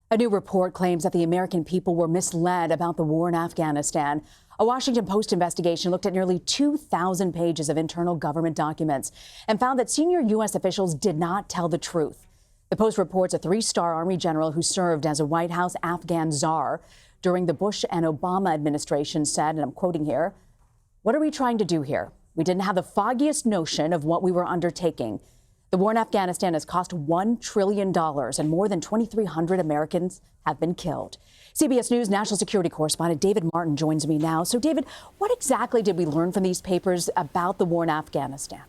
A new report claims that the American people were misled about the war in Afghanistan. A Washington Post investigation looked at nearly 2,000 pages of internal government documents and found that senior U.S. officials did not tell the truth. The Post reports a three-star Army general who served as a White House Afghan czar during the Bush and Obama administration said, and I'm quoting here, "What are we trying to do here? We didn't have the foggiest notion of what we were undertaking. The war in Afghanistan has cost $1 trillion and more than 2,300 Americans have been killed." CBS News national security correspondent David Martin joins me now. So, David, what exactly did we learn from these papers about the war in Afghanistan?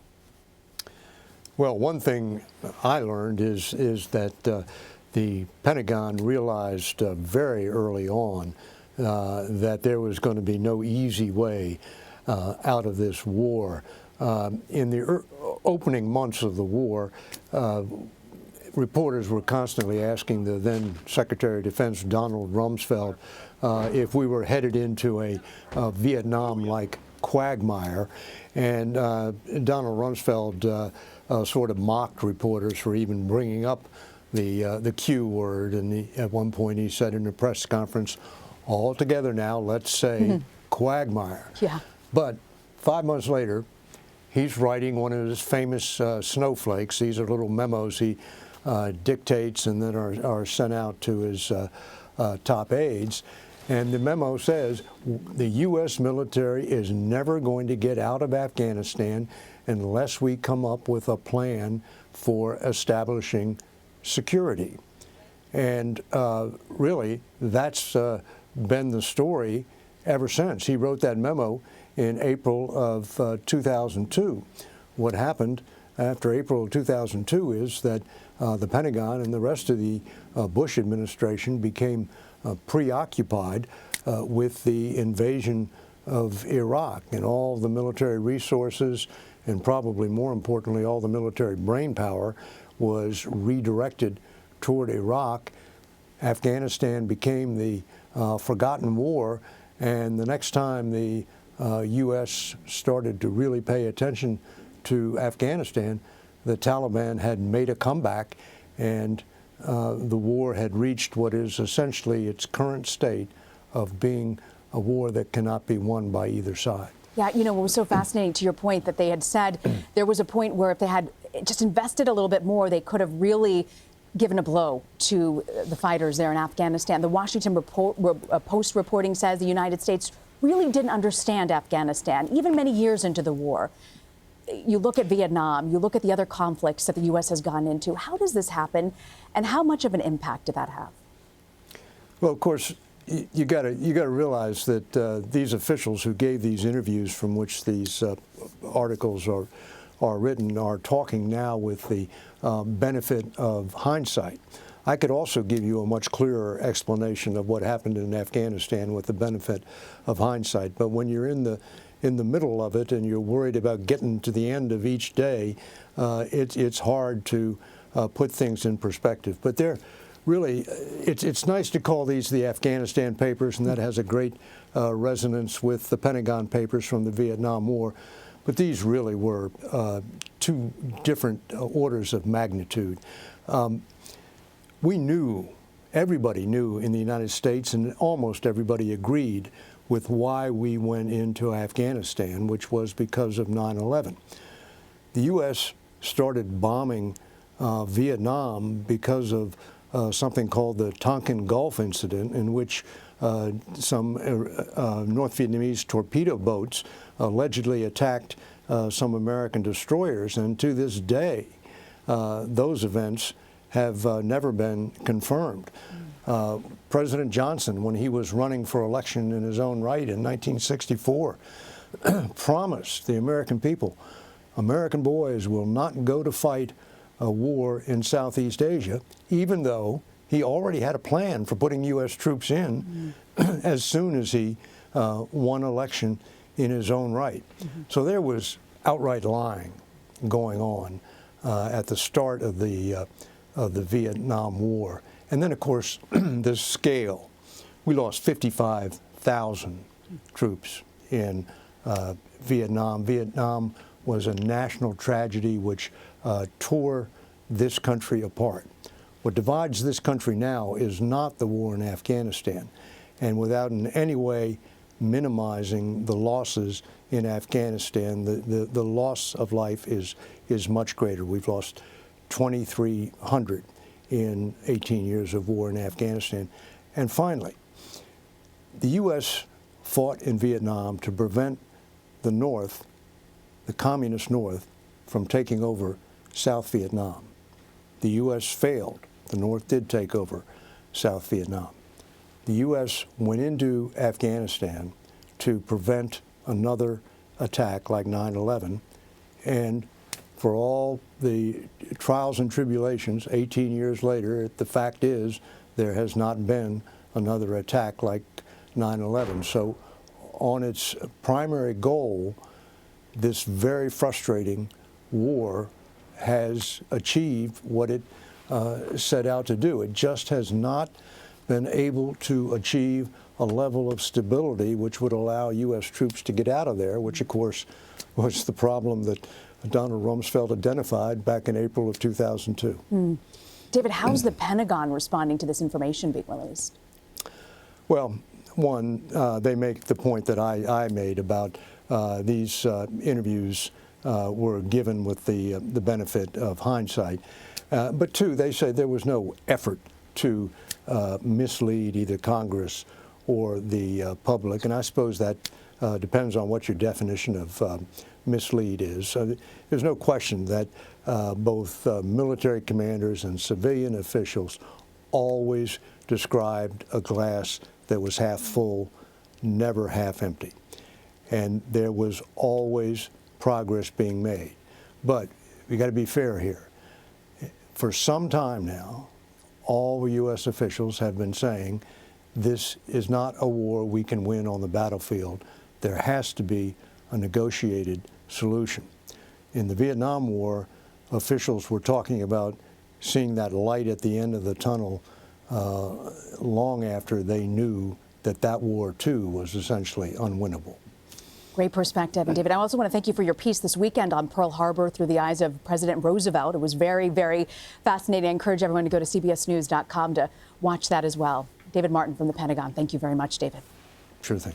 Well, one thing I learned is that the Pentagon realized very early on that there was going to be no easy way out of this war. In the opening months of the war, reporters were constantly asking the then Secretary of Defense, Donald Rumsfeld, if we were headed into a Vietnam-like quagmire. And Donald Rumsfeld sort of mocked reporters for even bringing up the Q word. And at one point he said in a press conference, "All together now, let's say quagmire." Yeah. But 5 months later, he's writing one of his famous snowflakes. These are little memos he dictates and then are sent out to his top aides. And the memo says the U.S. military is never going to get out of Afghanistan unless we come up with a plan for establishing security. And really, that's been the story ever since. He wrote that memo in April of 2002. What happened after April of 2002 is that the Pentagon and the rest of the Bush administration became preoccupied with the invasion of Iraq, and all the military resources and probably more importantly all the military brainpower was redirected toward Iraq. Afghanistan became the forgotten war, and the next time the U.S. started to really pay attention to Afghanistan, the Taliban had made a comeback, and the war had reached what is essentially its current state of being a war that cannot be won by either side. Yeah, you know, what was so fascinating to your point that they had said there was a point where if they had just invested a little bit more, they could have really given a blow to the fighters there in Afghanistan. The Washington Post reporting says the United States really didn't understand Afghanistan, even many years into the war. You look at Vietnam, you look at the other conflicts that the U.S. has gone into. How does this happen, and how much of an impact did that have? Well, of course, you got to realize that these officials who gave these interviews from which these articles are written are talking now with the benefit of hindsight. I could also give you a much clearer explanation of what happened in Afghanistan with the benefit of hindsight. But when you're in the middle of it and you're worried about getting to the end of each day, it's hard to put things in perspective. But they're really, it's nice to call these the Afghanistan papers, and that has a great resonance with the Pentagon papers from the Vietnam War. But these really were two different orders of magnitude. We knew, everybody knew in the United States, and almost everybody agreed with why we went into Afghanistan, which was because of 9/11. The U.S. started bombing Vietnam because of something called the Tonkin Gulf incident, in which some North Vietnamese torpedo boats allegedly attacked some American destroyers, and to this day those events have never been confirmed. President Johnson, when he was running for election in his own right in 1964, promised the American people, American boys will not go to fight a war in Southeast Asia, even though he already had a plan for putting U.S. troops in as soon as he won election in his own right. So there was outright lying going on at the start of the Vietnam War. And then, of course, the scale. We lost 55,000 troops in Vietnam. Vietnam was a national tragedy which tore this country apart. What divides this country now is not the war in Afghanistan. And without in any way minimizing the losses in Afghanistan, the loss of life is much greater. We've lost 2,300 in 18 years of war in Afghanistan. And finally, the U.S. fought in Vietnam to prevent the North, the communist North, from taking over South Vietnam. The U.S. failed. The North did take over South Vietnam. The U.S. went into Afghanistan to prevent another attack like 9/11, and for all the trials and tribulations, 18 years later, the fact is there has not been another attack like 9/11. So on its primary goal, this very frustrating war has achieved what it set out to do. It just has not been able to achieve a level of stability which would allow U.S. troops to get out of there, which of course was the problem that Donald Rumsfeld identified back in April of 2002. David, how's the Pentagon responding to this information being released? Well, one, they make the point that I made about these interviews were given with the benefit of hindsight. But two, they say there was no effort to mislead either Congress or the public, and I suppose that depends on what your definition of mislead is. There's no question that both military commanders and civilian officials always described a glass that was half full, never half empty. And there was always progress being made. But we got to be fair here. For some time now, all U.S. officials have been saying this is not a war we can win on the battlefield. There has to be a negotiated solution. In the Vietnam War, officials were talking about seeing that light at the end of the tunnel long after they knew that that war, too, was essentially unwinnable. Great perspective. And David, I also want to thank you for your piece this weekend on Pearl Harbor through the eyes of President Roosevelt. It was very, very fascinating. I encourage everyone to go to cbsnews.com to watch that as well. David Martin from the Pentagon. Thank you very much, David. Sure thing.